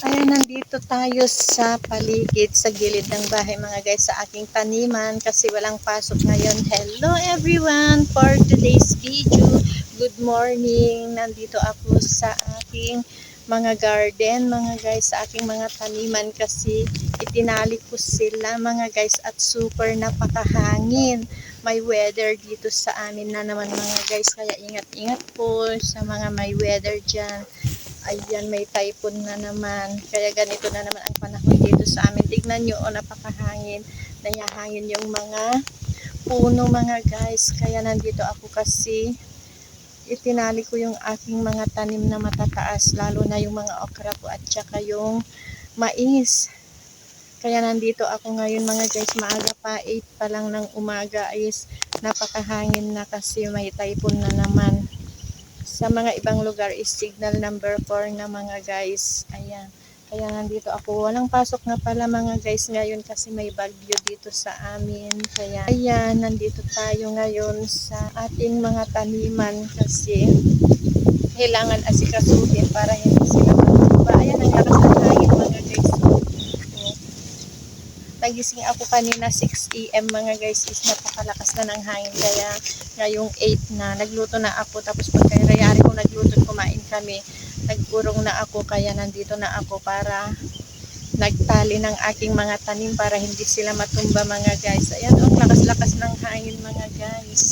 Ayan, nandito tayo sa paligid, sa gilid ng bahay mga guys, sa aking taniman kasi walang pasok ngayon. Hello everyone for today's video. Good morning. Nandito ako sa aking mga garden mga guys, sa aking mga taniman kasi itinali ko sila mga guys at super napakahangin. May weather dito sa amin na naman mga guys, kaya ingat-ingat po sa mga may weather dyan. Ayan, may typhoon na naman. Kaya ganito na naman ang panahon dito sa amin. Tignan nyo, oh, napakahangin. Nayahangin yung mga puno mga guys. Kaya nandito ako kasi itinali ko yung aking mga tanim na matataas. Lalo na yung mga okra ko at saka yung mais. Kaya nandito ako ngayon mga guys. Maaga pa, 8 pa lang ng umaga is napakahangin na kasi may typhoon na naman. Sa mga ibang lugar is signal number 4 na mga guys. Ayan. Kaya nandito ako. Walang pasok na pala mga guys ngayon kasi may bagyo dito sa amin. Kaya ayan, nandito tayo ngayon sa ating mga taniman kasi kailangan asikasuhin para hindi sila matuba. Ayan, ang lakas ng hangin mga guys. Nagising ako kanina 6 AM mga guys, is napakalakas na ng hangin. Kaya ngayong 8 na, nagluto na ako. Tapos pagkayari ko nagluto, kumain kami. Nagurong na ako, kaya nandito na ako para nagtali ng aking mga tanim para hindi sila matumba mga guys. Ayan, ang lakas-lakas ng hangin mga guys.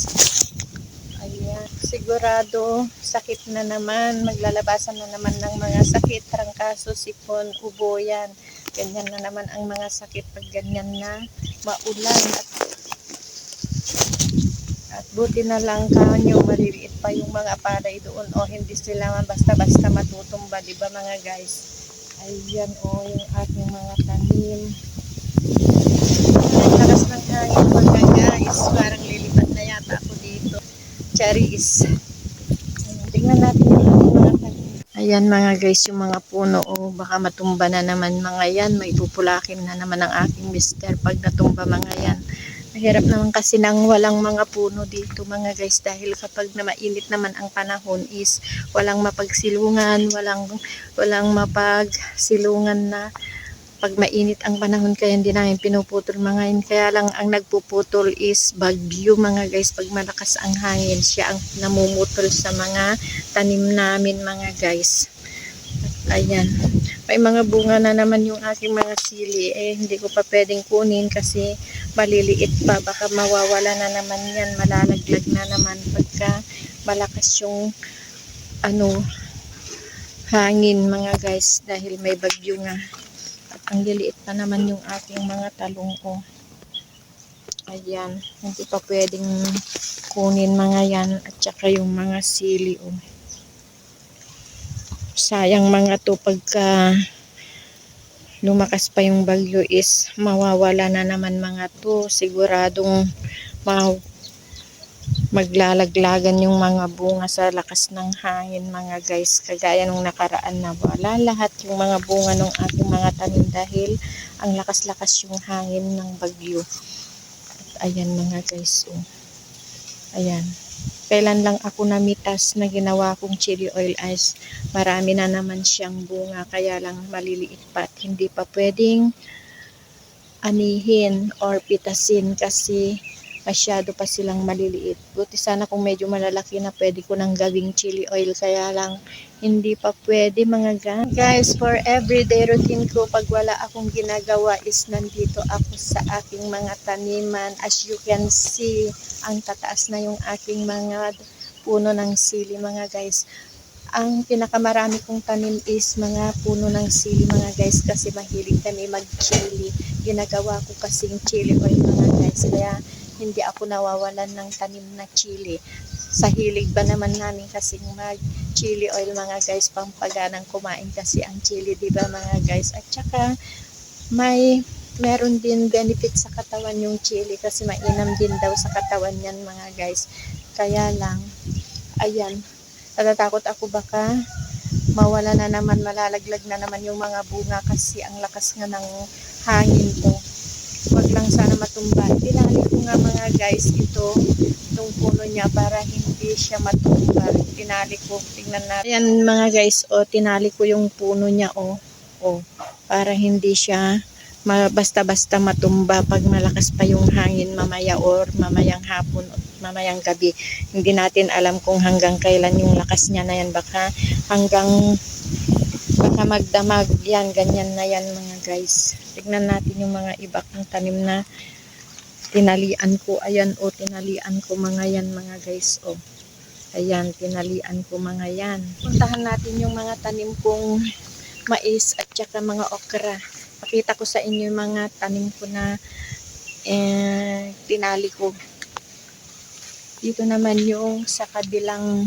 Ayan, sigurado sakit na naman, maglalabasan na naman ng mga sakit, trangkaso, sipon, ubo yan. Ganyan na naman ang mga sakit pag ganyan na maulan. At buti na lang kanyo, maliliit pa yung mga palay doon, o hindi sila basta-basta matutumba, di ba mga guys? Ayan o, yung ating mga tanim. Ang lakas ng hangin mga guys, parang lilipat na yata ako dito. Charis. Ayan, tingnan natin yung ating mga tanim. Ayan mga guys, yung mga puno, o baka matumba na naman mga yan. May pupulakin na naman ang aking mister pag natumba mga yan. Mahirap naman kasi nang walang mga puno dito mga guys, dahil kapag na mainit naman ang panahon is walang mapagsilungan, walang mapagsilungan na pag mainit ang panahon, kaya hindi namin pinuputol mga yun. Kaya lang ang nagpuputol is bagyo mga guys. Pag malakas ang hangin, siya ang namumutol sa mga tanim namin mga guys. At ayan, may mga bunga na naman yung aking mga sili. Hindi ko pa pwedeng kunin kasi maliliit pa. Baka mawawala na naman yan, malalaglag na naman pagka malakas yung hangin mga guys, dahil may bagyo nga. Ang liliit pa naman yung aking mga talong ko. Ayan, hindi pa pwedeng kunin mga yan, at saka yung mga sili oh. Sayang mga to, pagka lumakas pa yung bagyo is mawawala na naman mga to. Siguradong maglalaglagan yung mga bunga sa lakas ng hangin mga guys. Kagaya nung nakaraan na wala lahat yung mga bunga ng aking mga tanim dahil ang lakas-lakas yung hangin ng bagyo. At ayan mga guys oh. Ayan, kailan lang ako namitas na ginawa kong chili oil ice, marami na naman siyang bunga. Kaya lang maliliit pa at hindi pa pwedeng anihin or pitasin kasi masyado pa silang maliliit. Buti sana kung medyo malalaki na, pwede ko nang gawing chili oil. Kaya lang hindi pa pwede mga guys. For everyday routine ko, pag wala akong ginagawa is nandito ako sa aking mga taniman. As you can see, ang tataas na yung aking mga puno ng sili mga guys. Ang pinakamarami kong tanim is mga puno ng sili mga guys, kasi mahilig kami mag-chili. Ginagawa ko kasing chili oil mga guys, kaya hindi ako nawawalan ng tanim na chili. Sa hilig ba naman namin kasing mag-chili oil mga guys, pampaganang kumain kasi ang chili, di ba mga guys? At saka meron din benefit sa katawan yung chili kasi mainam din daw sa katawan yan mga guys. Kaya lang, ayan, natatakot ako baka mawala na naman, malalaglag na naman yung mga bunga kasi ang lakas nga ng hangin to. Wag lang sana matumba. Tinali ko nga mga guys itong puno niya para hindi siya matumba. Tinali ko, tingnan natin. Ayan mga guys, tinali ko yung puno niya O, para hindi siya basta-basta matumba pag malakas pa yung hangin mamaya or mamayang hapon o mamayang gabi. Hindi natin alam kung hanggang kailan yung lakas niya na yan. Baka magdamag yan, ganyan na yan mga guys. Tignan natin yung mga iba kong tanim na tinalian ko. Ayan o, tinalian ko mga yan mga guys o. Ayan, tinalian ko mga yan. Puntahan natin yung mga tanim kong mais at saka mga okra. Pakita ko sa inyo yung mga tanim ko na tinali ko. Dito naman yung sa kabilang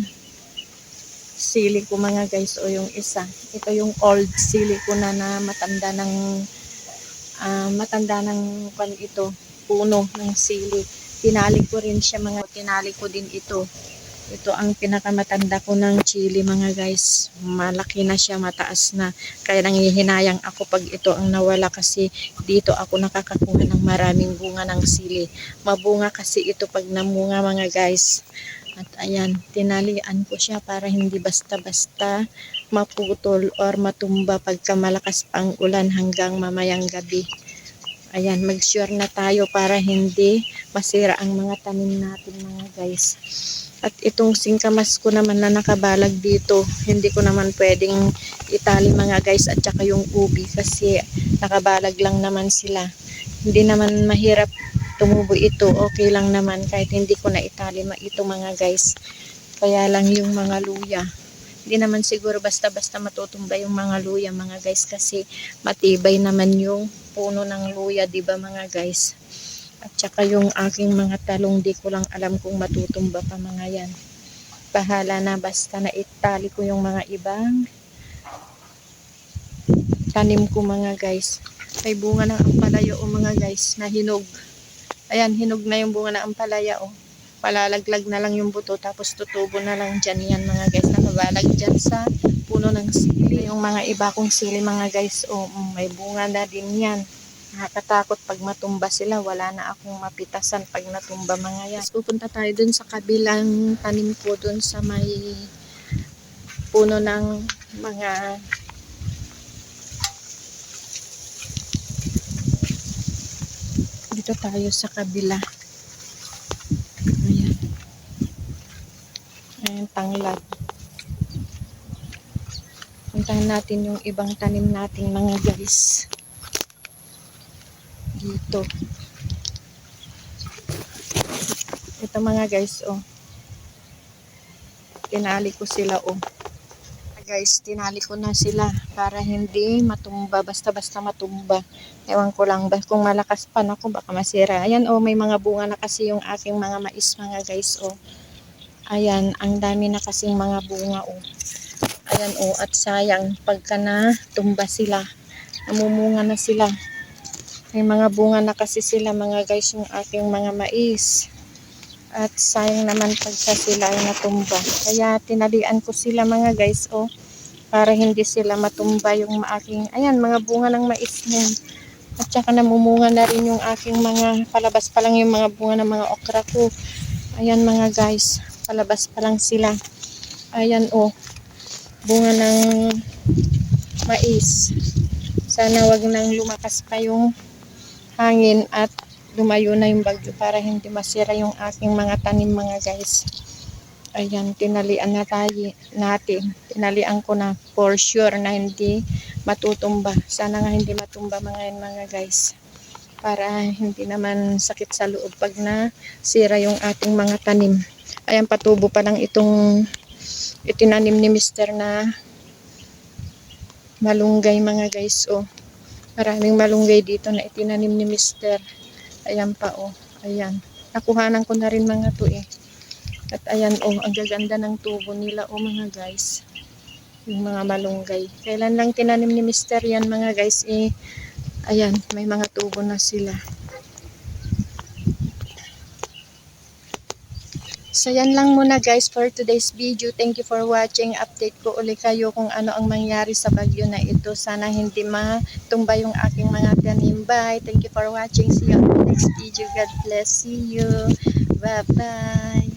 sili ko mga guys o yung isa. Ito yung old sili ko na matanda ng puno ng sili. Tinali ko rin siya tinali ko din ito. Ito ang pinakamatanda ko ng chili mga guys. Malaki na siya, mataas na. Kaya nanghihinayang ako pag ito ang nawala kasi dito ako nakakakuha ng maraming bunga ng sili. Mabunga kasi ito pag namunga mga guys. At ayan, tinalian ko siya para hindi basta-basta maputol or matumba pagka malakas pang ulan hanggang mamayang gabi. Ayan, mag-sure na tayo para hindi masira ang mga tanim natin mga guys. At itong singkamas ko naman na nakabalag dito, hindi ko naman pwedeng itali mga guys, at saka yung ubi kasi nakabalag lang naman sila. Hindi naman mahirap tumubo ito, okay lang naman kahit hindi ko na itali ito mga guys. Kaya lang yung mga luya, hindi naman siguro basta-basta matutumba yung mga luya mga guys kasi matibay naman yung puno ng luya, diba mga guys? At saka yung aking mga talong, di ko lang alam kung matutumba pa mga yan. Bahala na, basta na itali ko yung mga ibang tanim ko mga guys. May bunga ng ampalaya o mga guys na hinog. Ayan, hinog na yung bunga ng ampalaya o. Palalaglag na lang yung buto tapos tutubo na lang dyan yan mga guys. Nakabalag dyan sa puno ng sili. Yung mga iba kong sili mga guys o, may bunga na din yan. Nakakatakot pag matumba sila, wala na akong mapitasan pag natumba mga yan. Pupunta tayo dun sa kabilang tanim ko dun sa may puno ng mga dito tayo sa kabila. Ayan. Ayan, tanglad. Puntahan natin yung ibang tanim natin mga guys. Dito. Ito mga guys, oh. Tinali ko sila, oh. Guys, tinali ko na sila para hindi matumba, basta-basta matumba. Ewan ko lang ba kung malakas pa na ako, baka masira. Ayan, oh, may mga bunga na kasi yung aking mga mais mga guys, oh. Ayan, ang dami na kasing mga bunga, oh. Ayan, oh, at sayang pagka na tumba sila. Namumunga na sila. May mga bunga na kasi sila mga guys yung aking mga mais. At sayang naman pagka sila ay natumba. Kaya tinalian ko sila mga guys oh. Para hindi sila matumba yung aking, ayan mga bunga ng mais na. At saka namumunga na rin yung aking mga, palabas pa lang yung mga bunga ng mga okra ko. Ayan mga guys, palabas pa lang sila. Ayan oh, bunga ng mais. Sana wag nang lumakas pa yung hangin at lumayo na yung bagyo para hindi masira yung aking mga tanim mga guys. Ayan, tinalian na tayo natin. Tinalian ko na for sure na hindi matutumba. Sana nga hindi matumba mga guys. Para hindi naman sakit sa loob pag nasira yung ating mga tanim. Ayan, patubo pa lang itong itinanim ni Mr. na malunggay mga guys. Oh. Maraming malunggay dito na itinanim ni Mr. Ayan pa oh. Ayan. Nakuhanan ko na rin mga to eh. At ayan oh, ang gaganda ng tubo nila oh mga guys. Yung mga malunggay. Kailan lang tinanim ni Mr. yan mga guys eh. Ayan, may mga tubo na sila. So yan lang muna guys for today's video. Thank you for watching. Update ko ulit kayo kung ano ang mangyari sa bagyo na ito. Sana hindi matumba yung aking mga tanim. Bye. Thank you for watching. See you on the next video. God bless. See you. Bye bye.